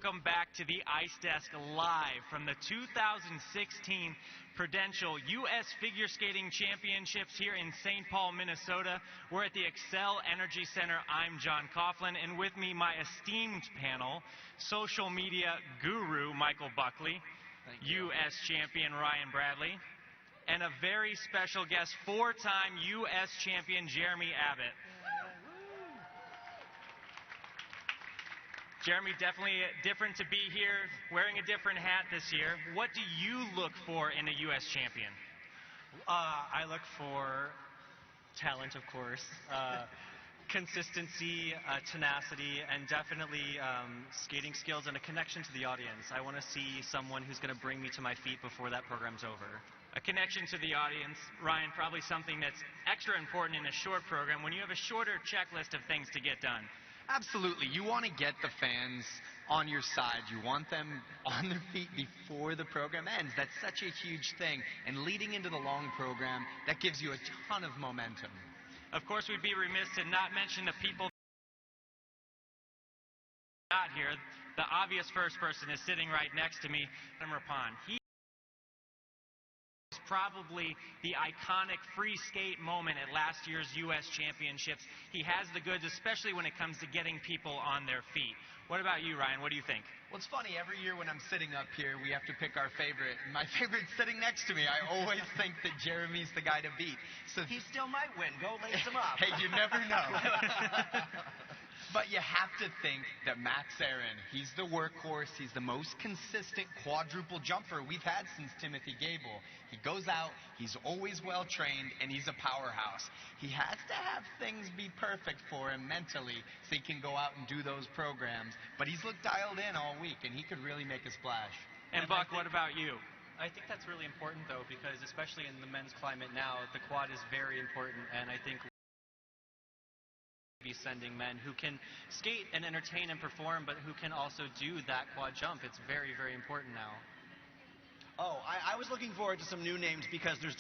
welcome back to the Ice Desk live from the 2016 Prudential U.S. Figure Skating Championships here in St. Paul, Minnesota. We're at the Excel Energy Center. I'm John Coughlin, and with me, my esteemed panel, social media guru Michael Buckley, U.S. champion Ryan Bradley, and a very special guest, four-time U.S. champion Jeremy Abbott. Jeremy, definitely different to be here, wearing a different hat this year. What do you look for in a U.S. champion? I look for talent, of course, consistency, tenacity, and definitely skating skills and a connection to the audience. I want to see someone who's going to bring me to my feet before that program's over. A connection to the audience, Ryan, probably something that's extra important in a short program when you have a shorter checklist of things to get done. Absolutely. You want to get the fans on your side. You want them on their feet before the program ends. That's such a huge thing. And leading into the long program, that gives you a ton of momentum. Of course, we'd be remiss to not mention the people not here. The obvious first person is sitting right next to me, Adam Rapon. He probably the iconic free skate moment at last year's U.S. Championships. He has the goods, especially when it comes to getting people on their feet. What about you, Ryan? What do you think? Well, it's funny. Every year when I'm sitting up here, we have to pick our favorite. And my favorite's sitting next to me. I always think that Jeremy's the guy to beat. So he still might win. Go lace him up. Hey, you never know. But you have to think that Max Aaron, he's the workhorse. He's the most consistent quadruple jumper we've had since Timothy Gable. He goes out, he's always well-trained, and he's a powerhouse. He has to have things be perfect for him mentally so he can go out and do those programs. But he's looked dialed in all week, and he could really make a splash. And Buck, what about you? I think that's really important, though, because especially in the men's climate now, the quad is very important, and I think be sending men who can skate and entertain and perform, but who can also do that quad jump. It's very, very important now. Oh, I was looking forward to some new names because there's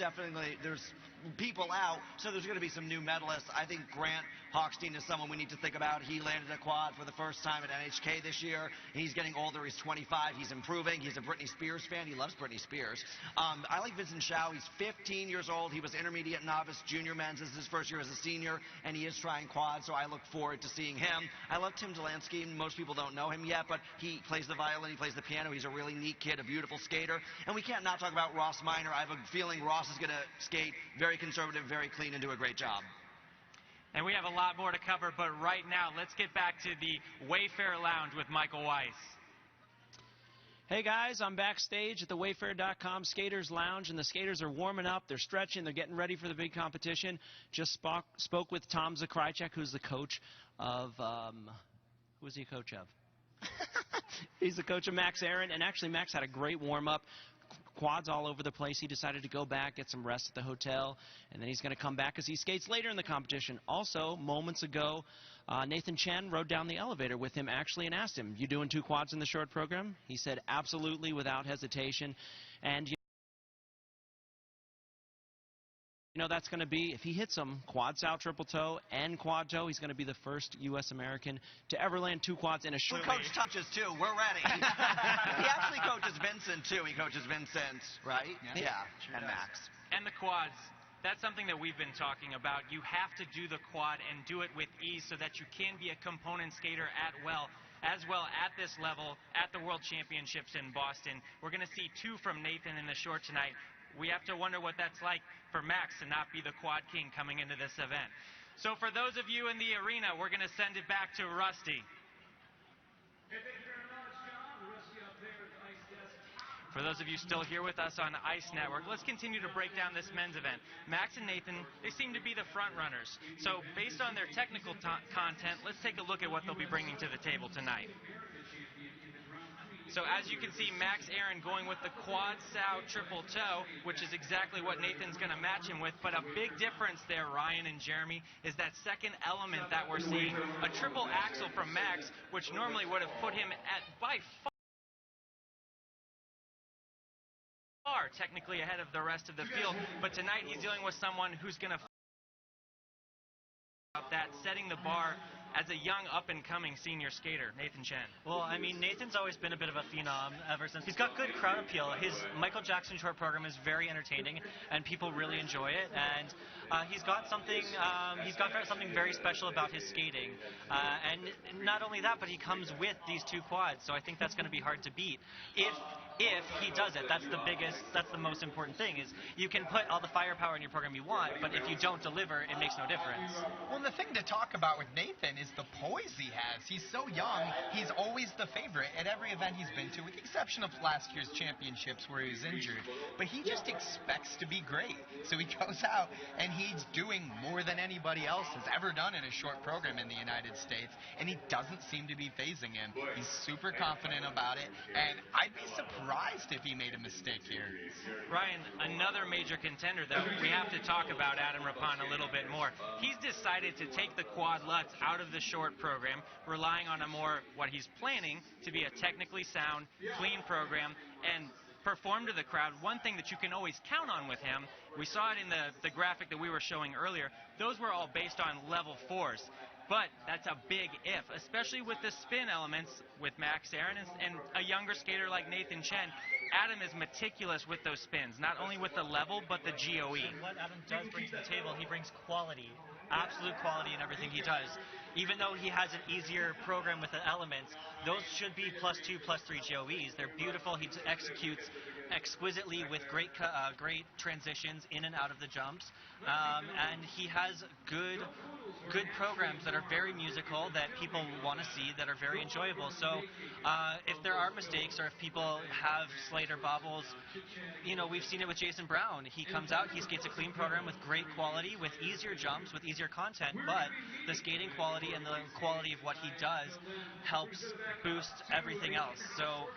people out, so there's going to be some new medalists. I think Grant Hochstein is someone we need to think about. He landed a quad for the first time at NHK this year. He's getting older. He's 25. He's improving. He's a Britney Spears fan. He loves Britney Spears. I like Vincent Shao. He's 15 years old. He was intermediate novice junior men's. This is his first year as a senior, and he is trying quad, so I look forward to seeing him. I love Tim Delansky. Most people don't know him yet, but he plays the violin. He plays the piano. He's a really neat kid, a beautiful skater. And we can't not talk about Ross Minor. I have a feeling Ross is going to skate very conservative, very clean, and do a great job. And we have a lot more to cover, but right now, let's get back to the Wayfair Lounge with Michael Weiss. Hey guys, I'm backstage at the Wayfair.com Skaters Lounge, and the skaters are warming up, they're stretching, they're getting ready for the big competition. Just spoke with Tom Zakrajcek, who's the coach of, who is he a coach of? He's the coach of Max Aaron, and actually Max had a great warm-up. Quads all over the place. He decided to go back, get some rest at the hotel, and then he's going to come back as he skates later in the competition. Also, moments ago, Nathan Chen rode down the elevator with him actually and asked him, "You doing two quads in the short program?" He said absolutely, without hesitation. And you know, that's going to be, if he hits them, quad sow, triple toe, and quad toe, he's going to be the first U.S. American to ever land two quads in a short. Coach touches too. We're ready. He actually coaches Vincent too. He coaches Vincent, right? Yeah. Sure and does. Max. And the quads, that's something that we've been talking about. You have to do the quad and do it with ease so that you can be a component skater as well at this level at the World Championships in Boston. We're going to see two from Nathan in the short tonight. We have to wonder what that's like for Max to not be the quad king coming into this event. So for those of you in the arena, we're going to send it back to Rusty. Hey, thank you very much, John. Rusty up there at the Ice Desk. For those of you still here with us on Ice Network, let's continue to break down this men's event. Max and Nathan, they seem to be the front runners. So based on their technical content, let's take a look at what they'll be bringing to the table tonight. So as you can see, Max Aaron going with the quad sow triple toe, which is exactly what Nathan's going to match him with. But a big difference there, Ryan and Jeremy, is that second element that we're seeing. A triple axel from Max, which normally would have put him at by far technically ahead of the rest of the field. But tonight he's dealing with someone who's going to that, setting the bar as a young up-and-coming senior skater, Nathan Chen? Well, I mean, Nathan's always been a bit of a phenom ever since. He's got good crowd appeal. His Michael Jackson short program is very entertaining, and people really enjoy it. And he's got something very special about his skating. And not only that, but he comes with these 2 quads, so I think that's going to be hard to beat. If he does it, that's the most important thing, is you can put all the firepower in your program you want, but if you don't deliver, it makes no difference. Well, the thing to talk about with Nathan is the poise he has. He's so young. He's always the favorite at every event he's been to, with the exception of last year's championships where he was injured. But he just expects to be great. So he goes out and he's doing more than anybody else has ever done in a short program in the United States, and he doesn't seem to be phasing him. He's super confident about it, and I'd be surprised if he made a mistake here. Ryan, another major contender, though, we have to talk about Adam Rapon a little bit more. He's decided to take the quad Lutz out of the short program, relying on what he's planning to be a technically sound, clean program, and perform to the crowd. One thing that you can always count on with him, we saw it in the graphic that we were showing earlier, those were all based on level 4s. But that's a big if, especially with the spin elements with Max Aaron and a younger skater like Nathan Chen. Adam is meticulous with those spins, not only with the level, but the GOE. What Adam does bring to the table, he brings quality, absolute quality in everything he does. Even though he has an easier program with the elements, those should be +2, +3 GOEs. They're beautiful. He executes exquisitely with great transitions in and out of the jumps, and he has good programs that are very musical, that people want to see, that are very enjoyable. So if there are mistakes, or if people have Slater bobbles, we've seen it with Jason Brown. He comes out, he skates a clean program with great quality, with easier jumps, with easier content, but the skating quality and the quality of what he does helps boost everything else. So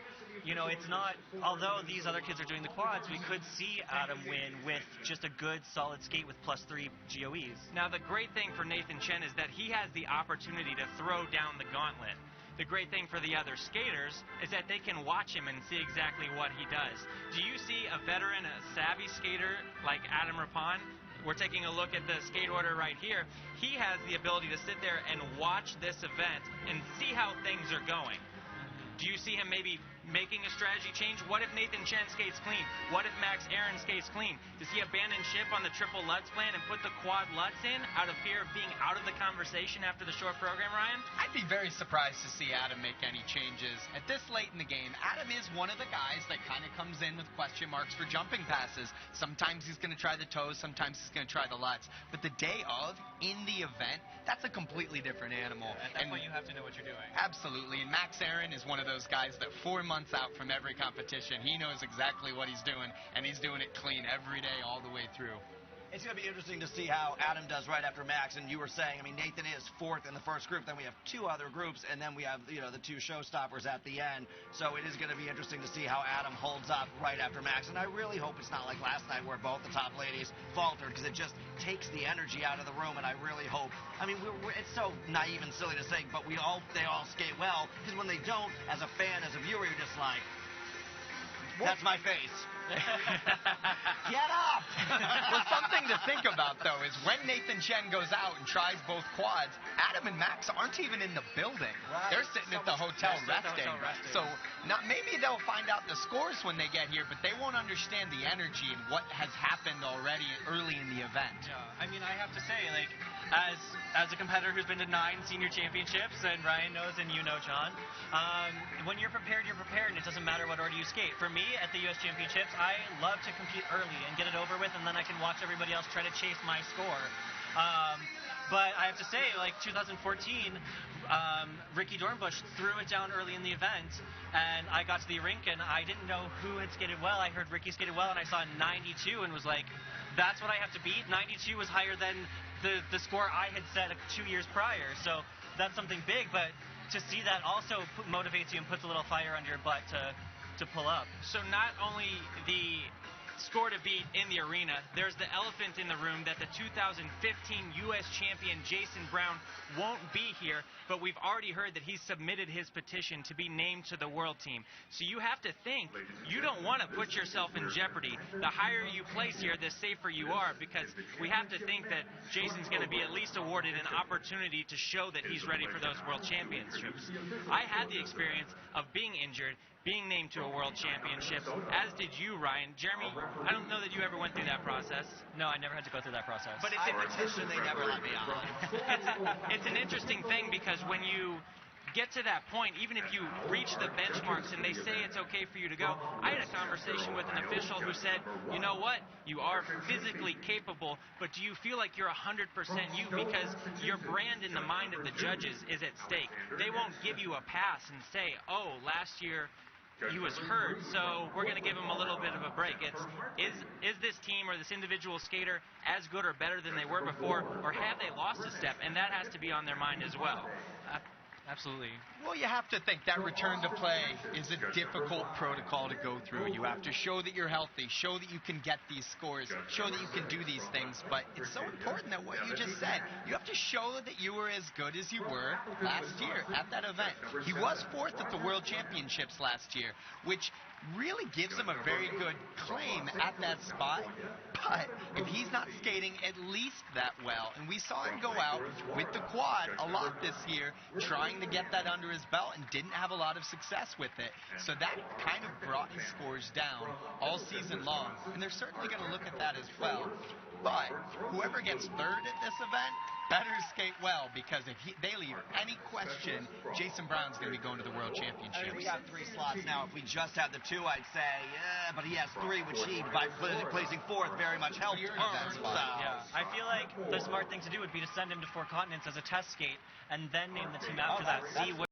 it's not, although these other kids are doing the quads, we could see Adam win with just a good, solid skate with +3 GOEs. Now, the great thing for Nathan Chen is that he has the opportunity to throw down the gauntlet. The great thing for the other skaters is that they can watch him and see exactly what he does. Do you see a veteran, a savvy skater like Adam Rapon? We're taking a look at the skate order right here. He has the ability to sit there and watch this event and see how things are going. Do you see him maybe making a strategy change? What if Nathan Chen skates clean? What if Max Aaron skates clean? Does he abandon ship on the triple Lutz plan and put the quad Lutz in out of fear of being out of the conversation after the short program, Ryan? I'd be very surprised to see Adam make any changes. At this late in the game, Adam is one of the guys that kind of comes in with question marks for jumping passes. Sometimes he's going to try the toes, sometimes he's going to try the Lutz. But the day of, in the event, that's a completely different animal. At that point, you have to know what you're doing. Absolutely. And Max Aaron is one of those guys that 4 months out from every competition, he knows exactly what he's doing, and he's doing it clean every day all the way through. It's going to be interesting to see how Adam does right after Max. And you were saying, Nathan is 4th in the first group. Then we have 2 other groups, and then we have, the 2 showstoppers at the end. So it is going to be interesting to see how Adam holds up right after Max. And I really hope it's not like last night where both the top ladies faltered, because it just takes the energy out of the room. And I really hope, it's so naive and silly to say, but they all skate well, because when they don't, as a fan, as a viewer, you're just like, that's my face. Get up! Well, something to think about, though, is when Nathan Chen goes out and tries both quads, Adam and Max aren't even in the building. Right. They're sitting at the hotel resting. So maybe they'll find out the scores when they get here, but they won't understand the energy and what has happened already early in the event. Yeah, I have to say, as a competitor who's been to 9 senior championships, and Ryan knows and you know, John, when you're prepared, and it doesn't matter what order you skate. For me, at the U.S. Championships, I love to compete early and get it over with, and then I can watch everybody else try to chase my score. But I have to say, 2014, Ricky Dornbush threw it down early in the event, and I got to the rink, and I didn't know who had skated well. I heard Ricky skated well, and I saw 92 and was like, that's what I have to beat? 92 was higher than the score I had set 2 years prior, so that's something big, but to see that also motivates you and puts a little fire under your butt to pull up. So not only the score to beat in the arena. There's the elephant in the room that the 2015 U.S. champion Jason Brown won't be here, but we've already heard that he's submitted his petition to be named to the world team. So you have to think, you don't want to put yourself in jeopardy. The higher you place here, the safer you are, because we have to think that Jason's going to be at least awarded an opportunity to show that he's ready for those world championships. I had the experience of being injured, being named to a world championship, as did you, Ryan. Jeremy, I don't know that you ever went through that process. No, I never had to go through that process. But it's I petitioned, they never let me on. it's an interesting thing, because when you get to that point, even if you reach the benchmarks and they say it's okay for you to go, I had a conversation with an official who said, you know what, you are physically capable, but do you feel like you're 100% you? Because your brand in the mind of the judges is at stake. They won't give you a pass and say, oh, last year he was hurt, so we're going to give him a little bit of a break. Is this team or this individual skater as good or better than they were before, or have they lost a step? And that has to be on their mind as well. Absolutely. Well, you have to think that return to play is a difficult protocol to go through. You have to show that you're healthy, show that you can get these scores, show that you can do these things. But it's so important that what you just said, you have to show that you were as good as you were last year at that event. He was fourth at the World Championships last year, which really gives him a very good claim at that spot. But if he's not skating at least that well, and we saw him go out with the quad a lot this year, trying to get that under his belt and didn't have a lot of success with it. So that kind of brought his scores down all season long, and they're certainly going to look at that as well. But whoever gets third at this event better skate well, because if they leave any question, Jason Brown's going to be going to the World Championships. I mean, we have 3 slots now. If we just had the 2, I'd say, yeah, but he has 3, which he, by placing fourth, very much helped earn. So. Yeah, I feel like the smart thing to do would be to send him to 4 continents as a test skate, and then name the team after that. See what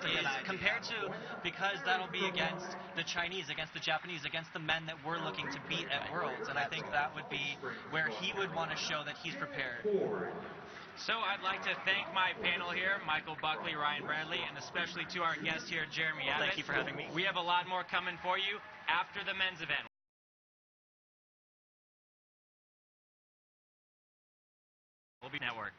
is compared to, because that'll be against the Chinese, against the Japanese, against the men that we're looking to beat at Worlds, and I think that would be where he would want to show that he's prepared. So I'd like to thank my panel here, Michael Buckley, Ryan Bradley, and especially to our guest here, Jeremy Abbott. Thank you for having me. We have a lot more coming for you after the men's event. We'll be network.